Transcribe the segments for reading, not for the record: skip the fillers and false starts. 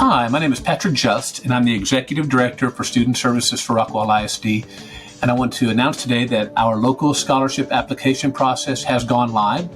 Hi, my name is Patrick Just, and I'm the Executive Director for Student Services for Rockwall ISD. And I want to announce today that our local scholarship application process has gone live,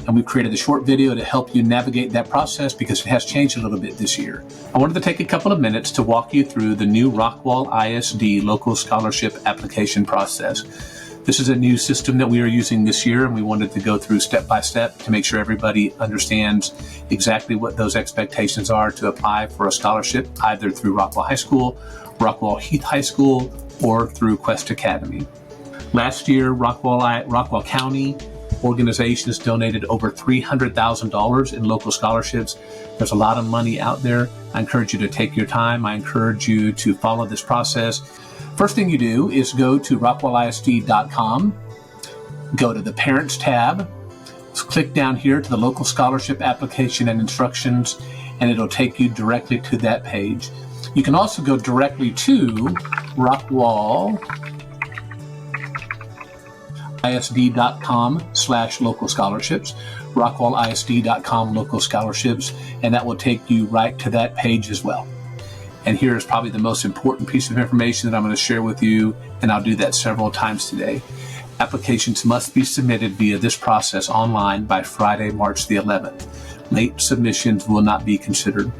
and we've created a short video to help you navigate that process because it has changed a little bit this year. I wanted to take a couple of minutes to walk you through the new Rockwall ISD local scholarship application process. This is a new system that we are using this year, and we wanted to go through step by step to make sure everybody understands exactly what those expectations are to apply for a scholarship, either through Rockwall High School, Rockwall Heath High School, or through Quest Academy. Last year, Rockwall County organizations donated over $300,000 in local scholarships. There's a lot of money out there. I encourage you to take your time. I encourage you to follow this process. First thing you do is go to rockwallisd.com, go to the Parents tab, click down here to the local scholarship application and instructions, and it'll take you directly to that page. You can also go directly to rockwallisd.com/local scholarships, rockwallisd.com local scholarships, and that will take you right to that page as well. And here is probably the most important piece of information that I'm going to share with you, and I'll do that several times today. Applications must be submitted via this process online by Friday, March the 11th. Late submissions will not be considered.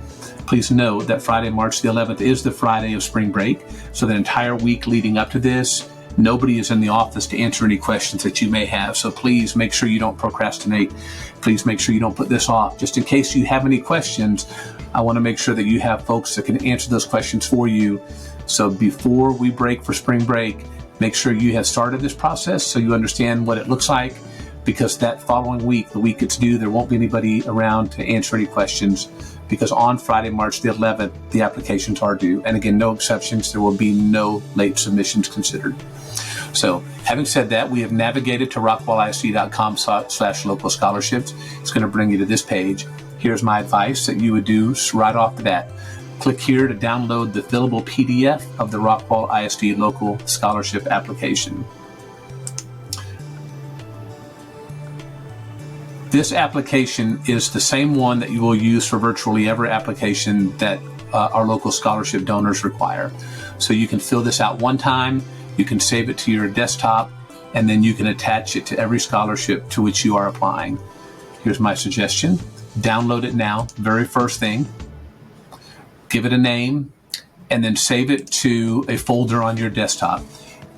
Please note that Friday, March the 11th is the Friday of spring break, so the entire week leading up to this, nobody is in the office to answer any questions that you may have. So please make sure you don't procrastinate. Please make sure you don't put this off. Just in case you have any questions, I want to make sure that you have folks that can answer those questions for you. So before we break for spring break, make sure you have started this process so you understand what it looks like, because that following week, the week it's due, there won't be anybody around to answer any questions, because on Friday, March the 11th, the applications are due. And again, no exceptions. There will be no late submissions considered. So having said that, we have navigated to rockwallisd.com/local scholarships. It's going to bring you to this page. Here's my advice that you would do right off the bat. Click here to download the fillable PDF of the Rockwall ISD local scholarship application. This application is the same one that you will use for virtually every application that our local scholarship donors require. So you can fill this out one time, you can save it to your desktop, and then you can attach it to every scholarship to which you are applying. Here's my suggestion. Download it now, very first thing. Give it a name, and then save it to a folder on your desktop.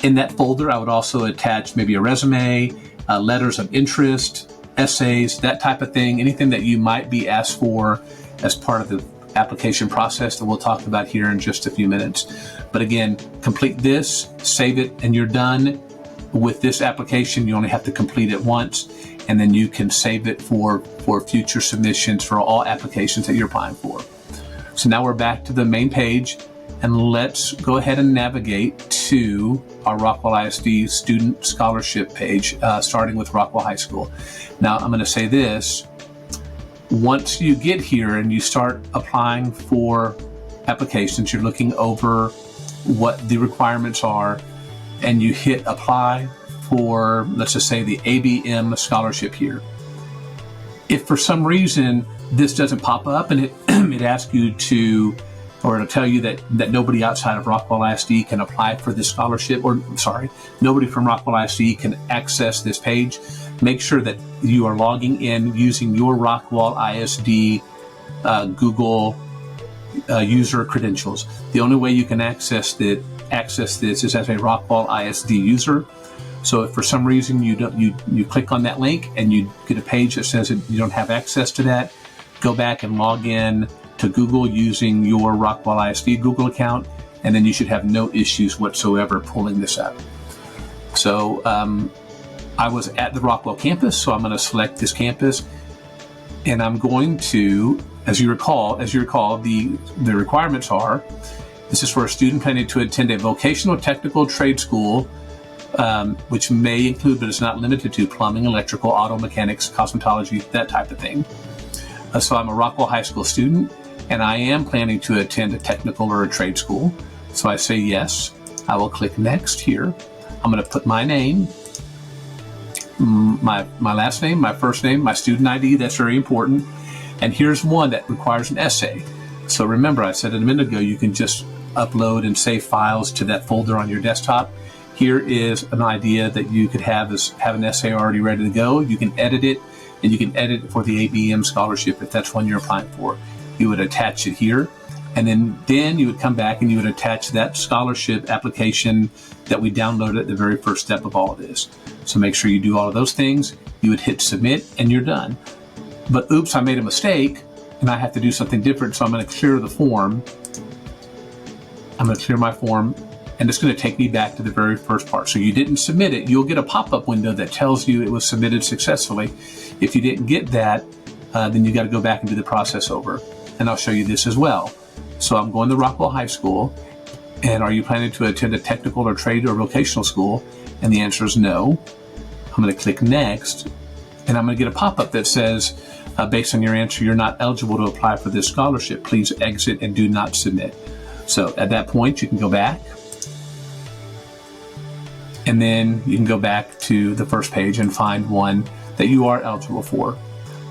In that folder, I would also attach maybe a resume, letters of interest, essays, that type of thing, anything that you might be asked for as part of the application process that we'll talk about here in just a few minutes. But again, complete this, save it, and you're done with this application. You only have to complete it once, and then you can save it for future submissions for all applications that you're applying for. So now we're back to the main page, and let's go ahead and navigate to our Rockwall ISD student scholarship page, starting with Rockwall High School. Now I'm going to say this. Once you get here and you start applying for applications, you're looking over what the requirements are, and you hit apply for, let's just say, the ABM scholarship here. If for some reason this doesn't pop up and it asks you to, or it'll tell you that nobody outside of Rockwall ISD can apply for this scholarship, or nobody from Rockwall ISD can access this page, make sure that you are logging in using your Rockwall ISD Google user credentials. The only way you can access this is as a Rockwall ISD user. So if for some reason you click on that link and you get a page that says that you don't have access to that, go back and log in to Google using your Rockwall ISD Google account, and then you should have no issues whatsoever pulling this up. So I was at the Rockwall campus, so I'm going to select this campus, and I'm going to, as you recall, the requirements are, this is for a student planning to attend a vocational technical trade school, which may include, but it's not limited to, plumbing, electrical, auto mechanics, cosmetology, that type of thing. So I'm a Rockwall High School student, and I am planning to attend a technical or a trade school. So I say yes. I will click next here. I'm going to put my name, my last name, my first name, my student ID. That's very important. And here's one that requires an essay. So remember, I said a minute ago, you can just upload and save files to that folder on your desktop. Here is an idea that you could have an essay already ready to go. You can edit it, and you can edit it for the ABM scholarship if that's one you're applying for. You would attach it here, and then you would come back and you would attach that scholarship application that we downloaded at the very first step of all of this. So make sure you do all of those things. You would hit submit, and you're done. But oops, I made a mistake, and I have to do something different, so I'm going to clear the form. I'm going to clear my form, and it's going to take me back to the very first part. So you didn't submit it. You'll get a pop-up window that tells you it was submitted successfully. If you didn't get that, then you got to go back and do the process over. And I'll show you this as well. So I'm going to Rockwall High School, and are you planning to attend a technical or trade or vocational school? And the answer is no. I'm going to click next, and I'm going to get a pop-up that says, based on your answer, you're not eligible to apply for this scholarship. Please exit and do not submit. So at that point, you can go back, and then you can go back to the first page and find one that you are eligible for.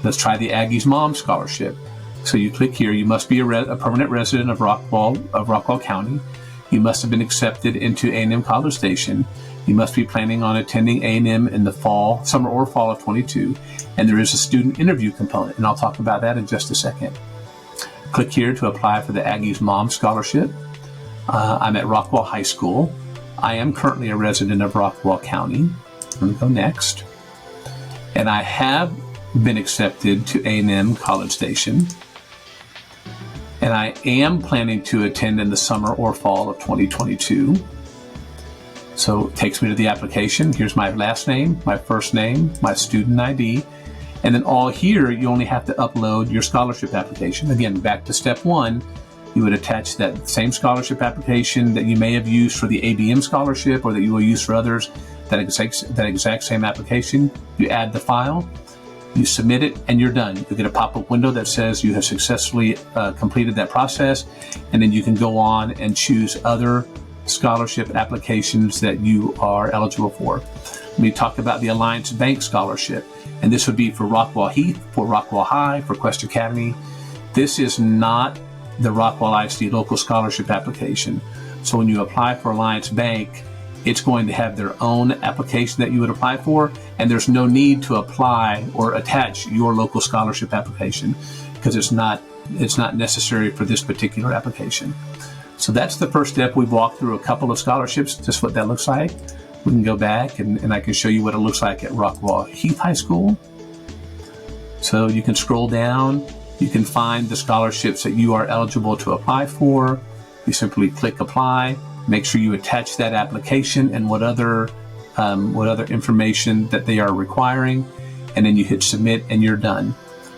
Let's try the Aggies Mom Scholarship. So you click here. You must be a permanent resident of Rockwall County. You must have been accepted into A&M College Station. You must be planning on attending A&M in the summer or fall of 22. And there is a student interview component, and I'll talk about that in just a second. Click here to apply for the Aggies Mom Scholarship. I'm at Rockwall High School. I am currently a resident of Rockwall County. I'm going to go next. And I have been accepted to A&M College Station. And I am planning to attend in the summer or fall of 2022. So it takes me to the application. Here's my last name, my first name, my student ID. And then all here, you only have to upload your scholarship application. Again, back to step one, you would attach that same scholarship application that you may have used for the ABM scholarship or that you will use for others, that exact same application. You add the file, you submit it, and you're done. You'll get a pop-up window that says you have successfully completed that process, and then you can go on and choose other scholarship applications that you are eligible for. We talk about the Alliance Bank Scholarship, and this would be for Rockwall Heath, for Rockwall High, for Quest Academy. This is not the Rockwall ISD local scholarship application. So when you apply for Alliance Bank, it's going to have their own application that you would apply for, and there's no need to apply or attach your local scholarship application because it's not necessary for this particular application. So that's the first step. We've walked through a couple of scholarships, just what that looks like. We can go back and I can show you what it looks like at Rockwall Heath High School. So you can scroll down, you can find the scholarships that you are eligible to apply for. You simply click apply, make sure you attach that application and what other information that they are requiring, and then you hit submit and you're done.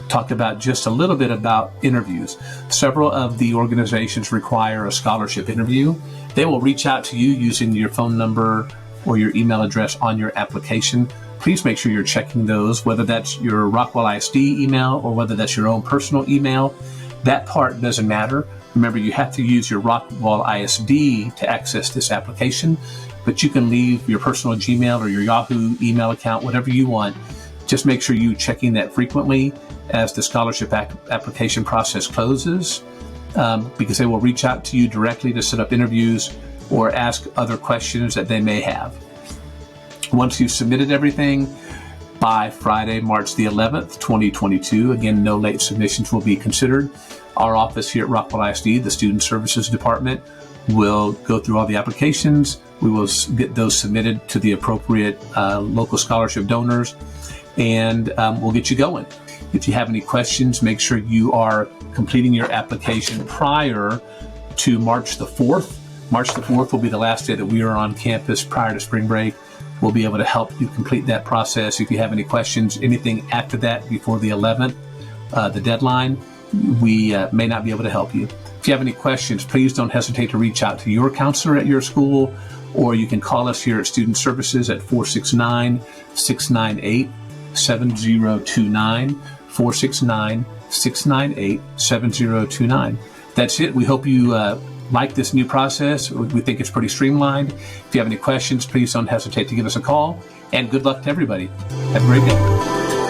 Talk about just a little bit about interviews. Several of the organizations require a scholarship interview. They will reach out to you using your phone number or your email address on your application. Please make sure you're checking those, whether that's your Rockwall ISD email or whether that's your own personal email. That part doesn't matter. Remember, you have to use your Rockwall ISD to access this application, but you can leave your personal Gmail or your Yahoo email account, whatever you want. Just make sure you're checking that frequently as the scholarship application process closes, because they will reach out to you directly to set up interviews or ask other questions that they may have. Once you've submitted everything by Friday, March the 11th, 2022, again, no late submissions will be considered. Our office here at Rockwall ISD, the Student Services Department, will go through all the applications. We will get those submitted to the appropriate local scholarship donors, and we'll get you going. If you have any questions, make sure you are completing your application prior to March the 4th. March the 4th will be the last day that we are on campus prior to spring break. We'll be able to help you complete that process. If you have any questions, anything after that before the 11th, the deadline, we may not be able to help you. If you have any questions, please don't hesitate to reach out to your counselor at your school, or you can call us here at Student Services at 469-698-7029, 469-698-7029. That's it. We hope you like this new process. We think it's pretty streamlined. If you have any questions, please don't hesitate to give us a call, and good luck to everybody. Have a great day.